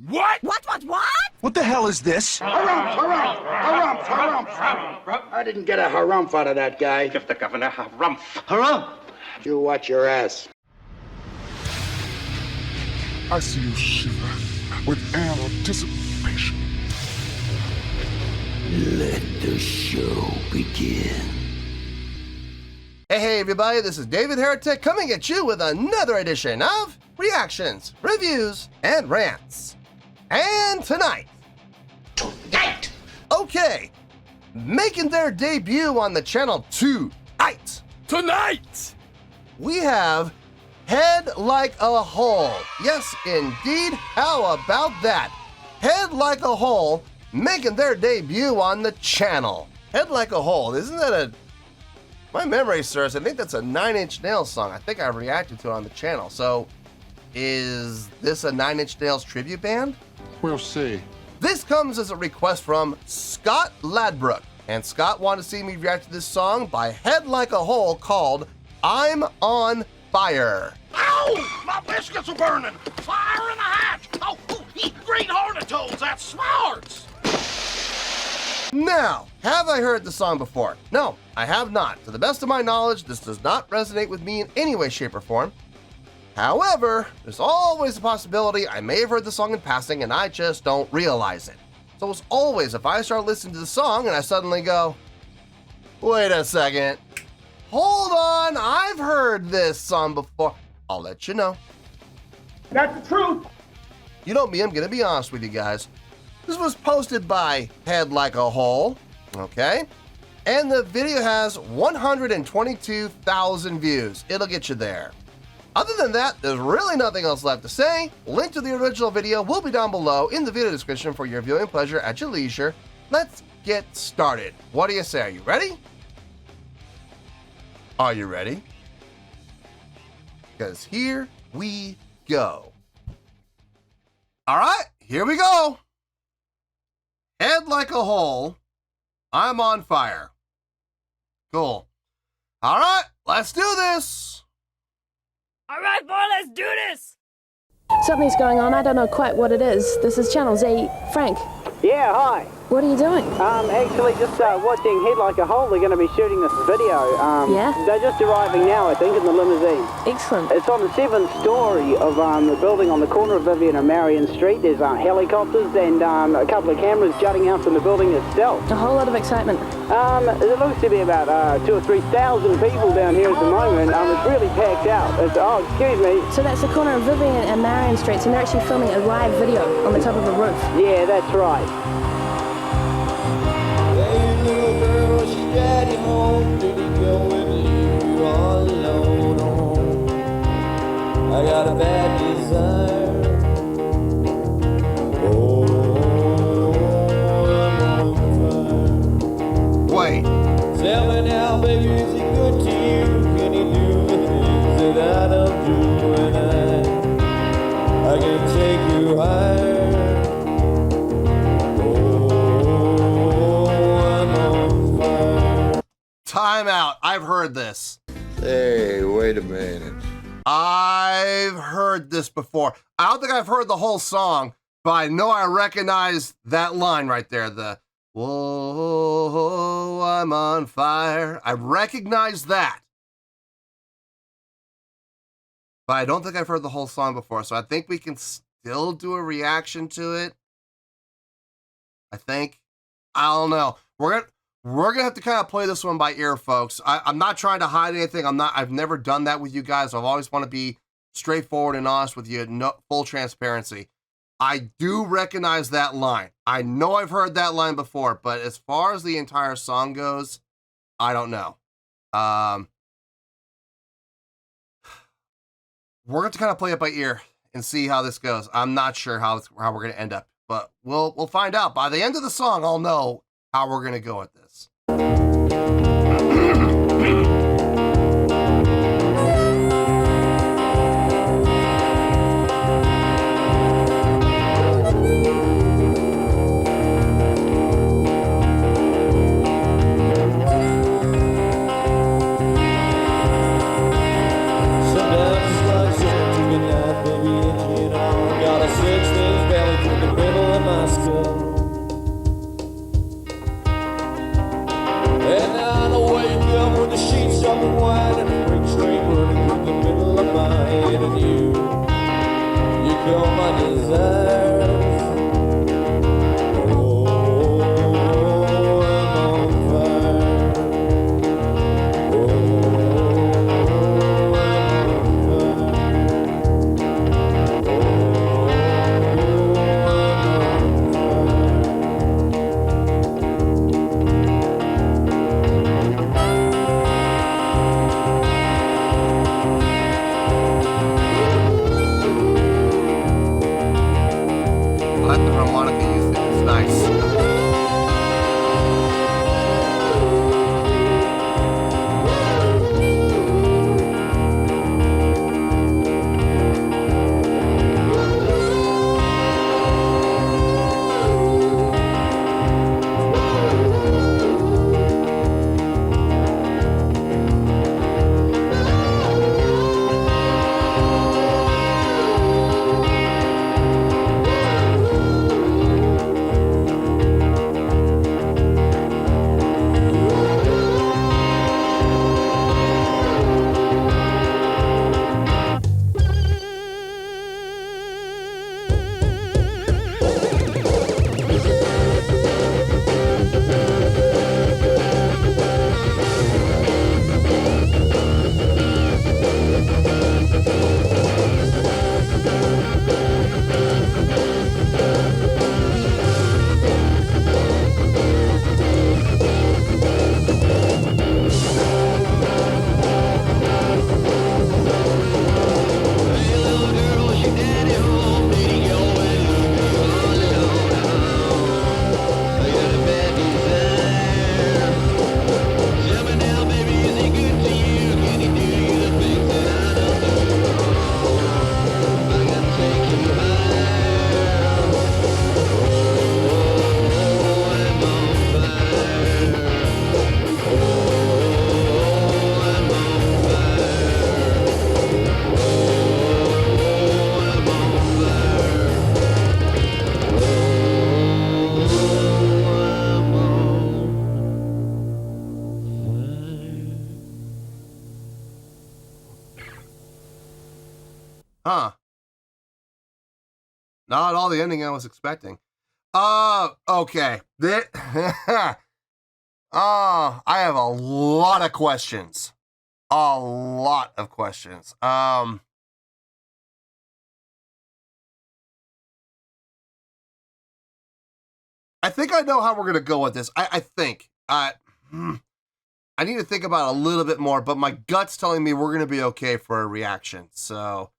What? What? What the hell is this? Harumph. I didn't get a harumph out of that guy. Give the governor harumph. Harumph! You watch your ass. I see you shiver with anticipation. Let the show begin. Hey everybody, this is David Heretic coming at you with another edition of Reactions, Reviews, and Rants. And tonight, okay, making their debut on the channel tonight, we have Head Like a Hole. Yes, indeed, how about that? Head Like a Hole making their debut on the channel. Head Like a Hole, isn't that a... My memory serves, I think that's a 9 Inch Nails song. I think I reacted to it on the channel. So, is this a 9 Inch Nails tribute band? We'll see. This comes as a request from Scott Ladbrook. And Scott wanted to see me react to this song by Head Like a Hole called I'm on Fire. Ow! My biscuits are burning! Fire in the hatch! Oh, green hornet toads, that's smart! Now, have I heard the song before? No, I have not. To the best of my knowledge, this does not resonate with me in any way, shape, or form. However, there's always a possibility I may have heard the song in passing and I just don't realize it. So as always, if I start listening to the song and I suddenly go, wait a second, hold on, I've heard this song before, I'll let you know. That's the truth. You know me, I'm gonna be honest with you guys. This was posted by Head Like a Hole, okay? And the video has 122,000 views. It'll get you there. Other than that, there's really nothing else left to say. Link to the original video will be down below in the video description for your viewing pleasure at your leisure. Let's get started. What do you say? Are you ready? Are you ready? Because here we go. All right, here we go. Head Like a Hole, I'm on Fire. Cool. All right, let's do this. All right, boy, let's do this. Something's going on. I don't know quite what it is. This is Channel Z. Frank, Yeah, hi. what are you doing? Actually just watching Head Like a Hole. They're going to be shooting this video. Yeah? They're just arriving now, I think, in the limousine. Excellent. It's on the 7th story of the building on the corner of Vivian and Marion Street. There's helicopters and a couple of cameras jutting out from the building itself. A whole lot of excitement. It looks to be about 2,000 or 3,000 people down here at the moment. It's really packed out. Oh, excuse me. So that's the corner of Vivian and Marion Streets, and they're actually filming a live video on the top of the roof. Yeah, that's right. Hey, little girl, she daddy home. Did he go and leave you all alone? I got a bad desire. Oh, I'm on fire. Wait. Tell me now, baby, is he good to you? Can he do the things that I don't do? And I can take you higher. Time out. I've heard this. Hey, wait a minute. I've heard this before. I don't think I've heard the whole song, but I know I recognize that line right there. The, whoa, I'm on fire. I recognize that. But I don't think I've heard the whole song before, so I think we can still do a reaction to it. I think. I don't know. We're gonna have to kind of play this one by ear, folks. I'm not trying to hide anything. I've never done that with you guys. I've always want to be straightforward and honest with you. No, full transparency. I do recognize that line. I know I've heard that line before, but as far as the entire song goes, I don't know. We're going to kind of play it by ear and see how this goes. I'm not sure how we're going to end up, but we'll find out. By the end of the song, I'll know how we're going to go with this. Sometimes it's like saying good night, baby, and you know, got a 6-inch belly desires. Oh, I'm on fire. Oh, I like the harmonica used. It's nice. Huh. Not all the ending I was expecting. Okay. I have a lot of questions. A lot of questions. I think I know how we're gonna go with this. I think. I need to think about it a little bit more, but my gut's telling me we're gonna be okay for a reaction. So,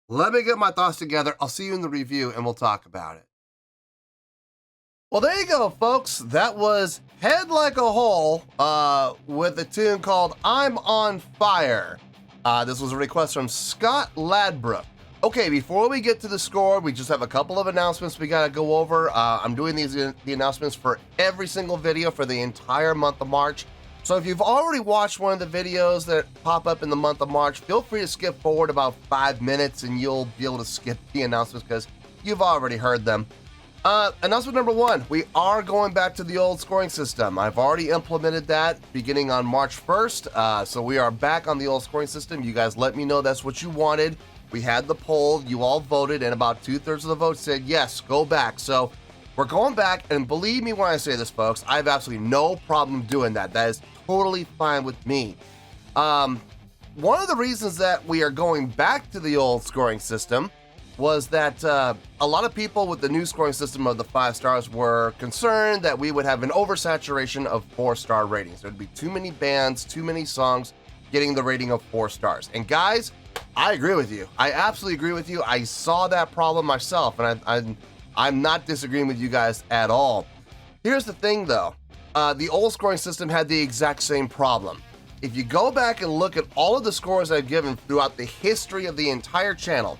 let me get my thoughts together. I'll see you in the review and we'll talk about it. Well, there you go, folks. That was Head Like a Hole with a tune called I'm on Fire. This was a request from Scott Ladbrook. Okay, before we get to the score, we just have a couple of announcements we gotta go over. I'm doing the announcements for every single video for the entire month of March. So if you've already watched one of the videos that pop up in the month of March, feel free to skip forward about 5 minutes and you'll be able to skip the announcements because you've already heard them. Announcement number 1, we are going back to the old scoring system. I've already implemented that beginning on March 1st. So we are back on the old scoring system. You guys let me know that's what you wanted. We had the poll, you all voted, and about 2/3 of the votes said yes, go back. So we're going back, and believe me when I say this, folks, I have absolutely no problem doing that. That is totally fine with me. One of the reasons that we are going back to the old scoring system was that a lot of people with the new scoring system of the 5 stars were concerned that we would have an oversaturation of 4-star ratings. There'd be too many bands, too many songs getting the rating of 4 stars. And guys, I agree with you. I absolutely agree with you. I saw that problem myself, and I'm not disagreeing with you guys at all. Here's the thing, though. The old scoring system had the exact same problem. If you go back and look at all of the scores I've given throughout the history of the entire channel,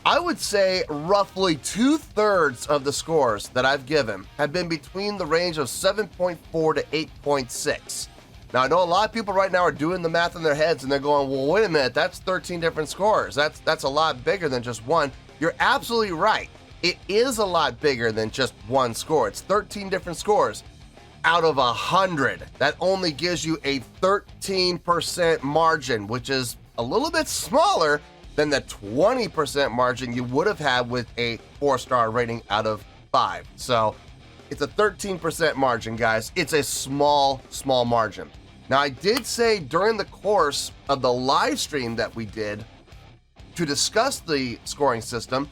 I would say roughly 2/3 of the scores that I've given have been between the range of 7.4 to 8.6. Now, I know a lot of people right now are doing the math in their heads and they're going, well, wait a minute, that's 13 different scores. That's a lot bigger than just one. You're absolutely right. It is a lot bigger than just one score. It's 13 different scores out of 100. That only gives you a 13% margin, which is a little bit smaller than the 20% margin you would have had with a 4-star rating out of 5. So it's a 13% margin, guys. It's a small margin. Now, I did say during the course of the live stream that we did to discuss the scoring system,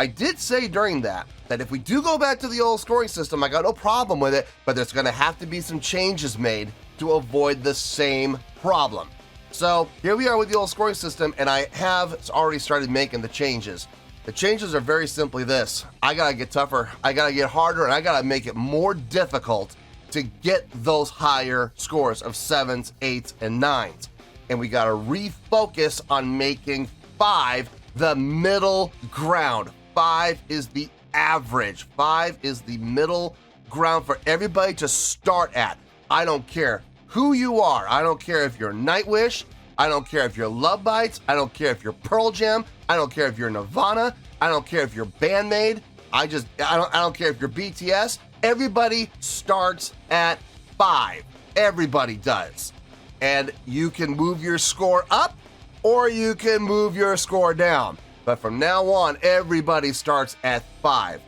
I did say during that if we do go back to the old scoring system, I got no problem with it, but there's going to have to be some changes made to avoid the same problem. So here we are with the old scoring system, and I have already started making the changes. The changes are very simply this. I got to get tougher, I got to get harder, and I got to make it more difficult to get those higher scores of 7s, 8s, and 9s. And we got to refocus on making 5 the middle ground. 5 is the average. 5 is the middle ground for everybody to start at. I don't care who you are. I don't care if you're Nightwish. I don't care if you're Love Bites. I don't care if you're Pearl Jam. I don't care if you're Nirvana. I don't care if you're Bandmate. I don't care if you're BTS. Everybody starts at 5. Everybody does. And you can move your score up or you can move your score down. But from now on, everybody starts at 5.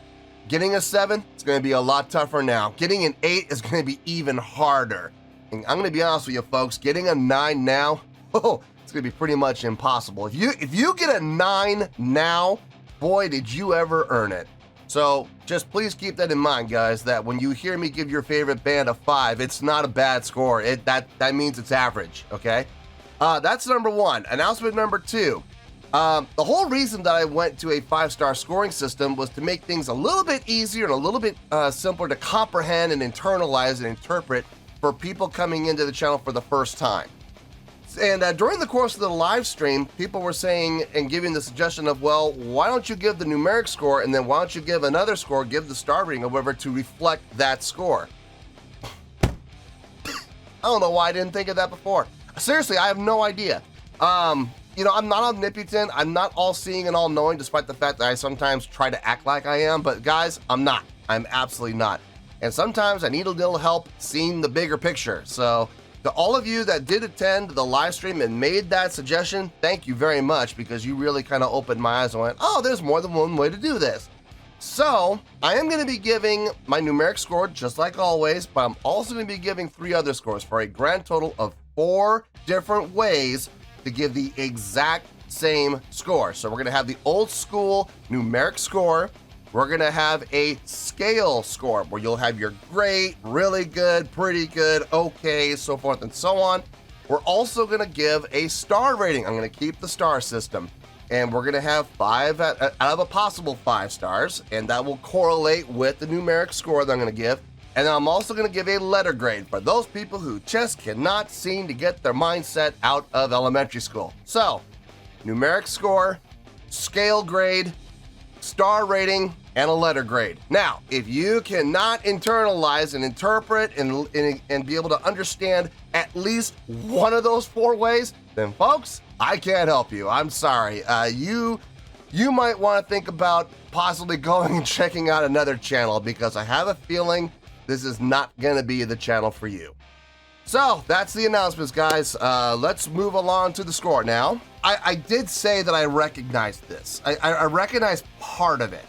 Getting a 7 is going to be a lot tougher now. Getting an 8 is going to be even harder. And I'm going to be honest with you, folks. Getting a 9 now, it's going to be pretty much impossible. If you get a 9 now, boy, did you ever earn it. So just please keep that in mind, guys, that when you hear me give your favorite band a 5, it's not a bad score. That means it's average, okay? That's number 1. Announcement number 2. The whole reason that I went to a 5-star scoring system was to make things a little bit easier and a little bit simpler to comprehend and internalize and interpret for people coming into the channel for the first time. And during the course of the live stream, people were saying and giving the suggestion of, well, why don't you give the numeric score and then why don't you give another score, give the star rating or whatever to reflect that score? I don't know why I didn't think of that before. Seriously, I have no idea. You know, I'm not omnipotent. I'm not all-seeing and all-knowing, despite the fact that I sometimes try to act like I am. But guys, I'm not. I'm absolutely not. And sometimes I need a little help seeing the bigger picture. So to all of you that did attend the live stream and made that suggestion, thank you very much, because you really kind of opened my eyes and went, oh, there's more than one way to do this. So I am going to be giving my numeric score just like always, but I'm also going to be giving 3 other scores for a grand total of 4 different ways to give the exact same score. So we're going to have the old school numeric score. We're going to have a scale score where you'll have your great, really good, pretty good, okay, so forth and so on. We're also going to give a star rating. I'm going to keep the star system. And we're going to have 5 out of a possible 5 stars. And that will correlate with the numeric score that I'm going to give. And then I'm also going to give a letter grade for those people who just cannot seem to get their mindset out of elementary school. So, numeric score, scale grade, star rating, and a letter grade. Now, if you cannot internalize and interpret and be able to understand at least one of those 4 ways, then folks, I can't help you. I'm sorry. You might want to think about possibly going and checking out another channel, because I have a feeling this is not going to be the channel for you. So that's the announcements, guys. Let's move along to the score now. I did say that I recognized this. I recognize part of it.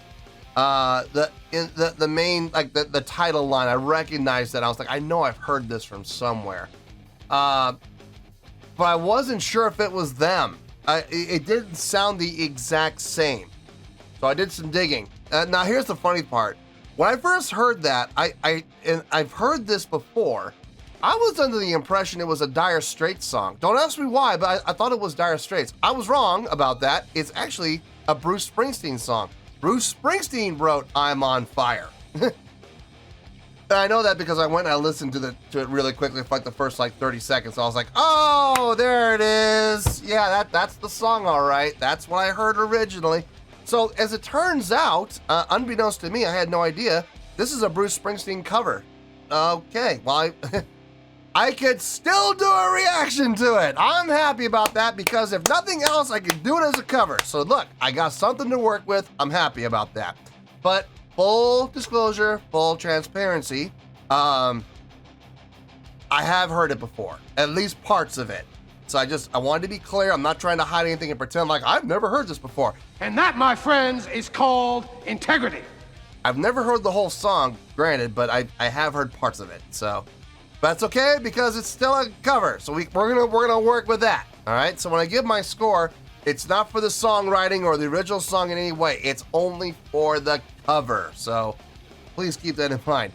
The main, like the title line, I recognized that. I was like, I know I've heard this from somewhere. But I wasn't sure if it was them. It didn't sound the exact same. So I did some digging. Now here's the funny part. When I first heard that, and I've heard this before, I was under the impression it was a Dire Straits song. Don't ask me why, but I thought it was Dire Straits. I was wrong about that. It's actually a Bruce Springsteen song. Bruce Springsteen wrote I'm on Fire. And I know that because I went and I listened to it really quickly for like the first 30 seconds. I was like, oh, there it is. Yeah, that's the song, all right. That's what I heard originally. So as it turns out, unbeknownst to me, I had no idea, this is a Bruce Springsteen cover. Okay, well, I could still do a reaction to it. I'm happy about that, because if nothing else, I could do it as a cover. So look, I got something to work with. I'm happy about that. But full disclosure, full transparency, I have heard it before, at least parts of it. So I wanted to be clear. I'm not trying to hide anything and pretend like I've never heard this before. And that, my friends, is called integrity. I've never heard the whole song, granted, but I have heard parts of it. So that's okay because it's still a cover. So we're gonna work with that. All right. So when I give my score, it's not for the songwriting or the original song in any way. It's only for the cover. So please keep that in mind.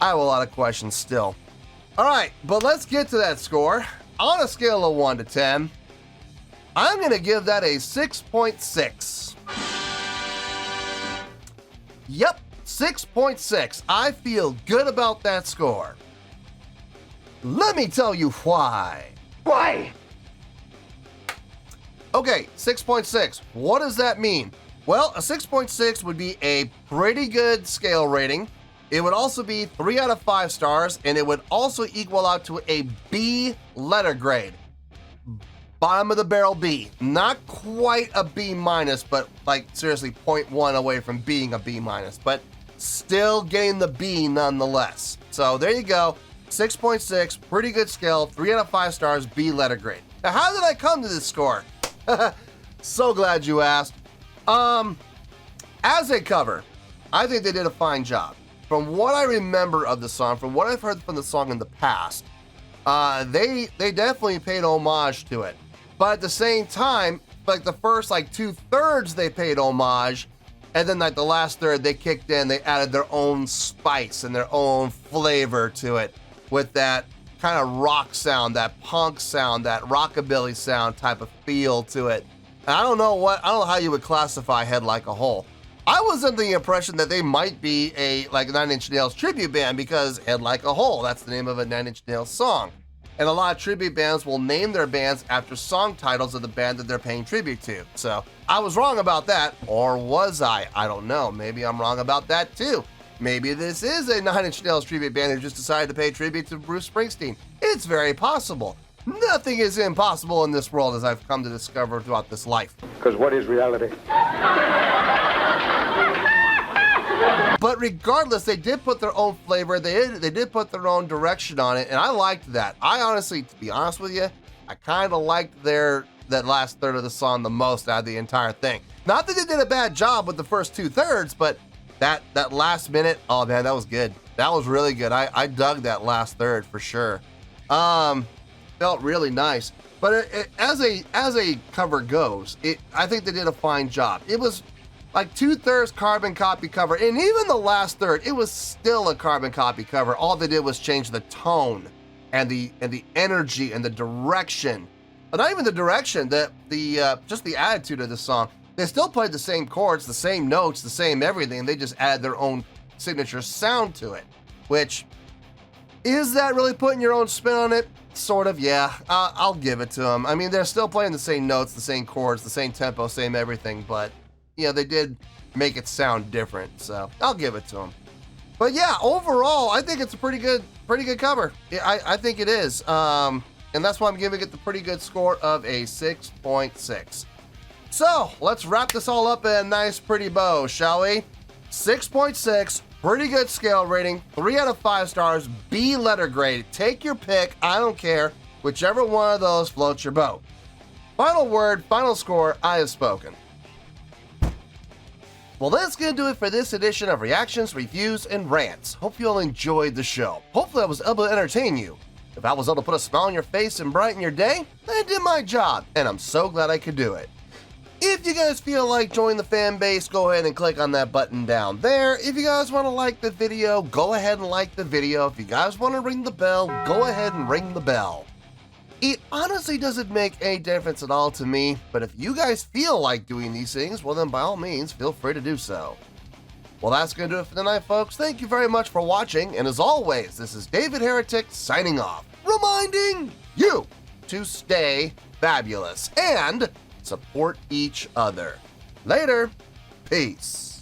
I have a lot of questions still. All right, but let's get to that score. On a scale of 1 to 10, I'm gonna give that a 6.6. Yep, 6.6. I feel good about that score. Let me tell you why. Why? Okay, 6.6. What does that mean? Well, a 6.6 would be a pretty good scale rating. It would also be 3 out of 5 stars, and it would also equal out to a B letter grade. Bottom of the barrel B. Not quite a B minus, but like seriously 0.1 away from being a B minus, but still getting the B nonetheless. So there you go. 6.6, pretty good scale, 3 out of 5 stars, B letter grade. Now, how did I come to this score? So glad you asked. As a cover, I think they did a fine job. From what I remember of the song, from what I've heard from the song in the past, they definitely paid homage to it. But at the same time, like the first like 2/3 they paid homage, and then like the last third they kicked in, they added their own spice and their own flavor to it with that kind of rock sound, that punk sound, that rockabilly sound type of feel to it. And I don't know how you would classify Head Like a Hole. I was under the impression that they might be a like 9 Inch Nails tribute band because Head Like a Hole, that's the name of a 9 Inch Nails song. And a lot of tribute bands will name their bands after song titles of the band that they're paying tribute to. So I was wrong about that, or was I? I don't know. Maybe I'm wrong about that too. Maybe this is a 9 Inch Nails tribute band who just decided to pay tribute to Bruce Springsteen. It's very possible. Nothing is impossible in this world, as I've come to discover throughout this life. Because what is reality? But regardless, they did put their own flavor. They did put their own direction on it, and I liked that. I honestly, to be honest with you, I kind of liked that last third of the song the most out of the entire thing. Not that they did a bad job with the first 2/3, but that last minute, oh man, that was good. That was really good. I dug that last third for sure. Felt really nice. But as a cover goes, I think they did a fine job. It was like 2/3 carbon copy cover, and even the last third, it was still a carbon copy cover. All they did was change the tone and the energy and the direction. But not even the direction, just the attitude of the song. They still played the same chords, the same notes, the same everything. They just added their own signature sound to it. Which, is that really putting your own spin on it? Sort of, yeah. I'll give it to them. I mean, they're still playing the same notes, the same chords, the same tempo, same everything, but yeah, they did make it sound different, so I'll give it to them. But yeah, overall, I think it's a pretty good cover. I think it is. And that's why I'm giving it the pretty good score of a 6.6. So let's wrap this all up in a nice, pretty bow, shall we? 6.6, pretty good scale rating, 3 out of 5 stars, B letter grade. Take your pick, I don't care. Whichever one of those floats your boat. Final word, final score, I have spoken. Well, that's going to do it for this edition of Reactions, Reviews, and Rants. Hope you all enjoyed the show. Hopefully I was able to entertain you. If I was able to put a smile on your face and brighten your day, then I did my job, and I'm so glad I could do it. If you guys feel like joining the fan base, go ahead and click on that button down there. If you guys want to like the video, go ahead and like the video. If you guys want to ring the bell, go ahead and ring the bell. It honestly doesn't make any difference at all to me, but if you guys feel like doing these things, well then by all means, feel free to do so. Well, that's going to do it for tonight, folks. Thank you very much for watching, and as always, this is David Heretic signing off, reminding you to stay fabulous and support each other. Later. Peace.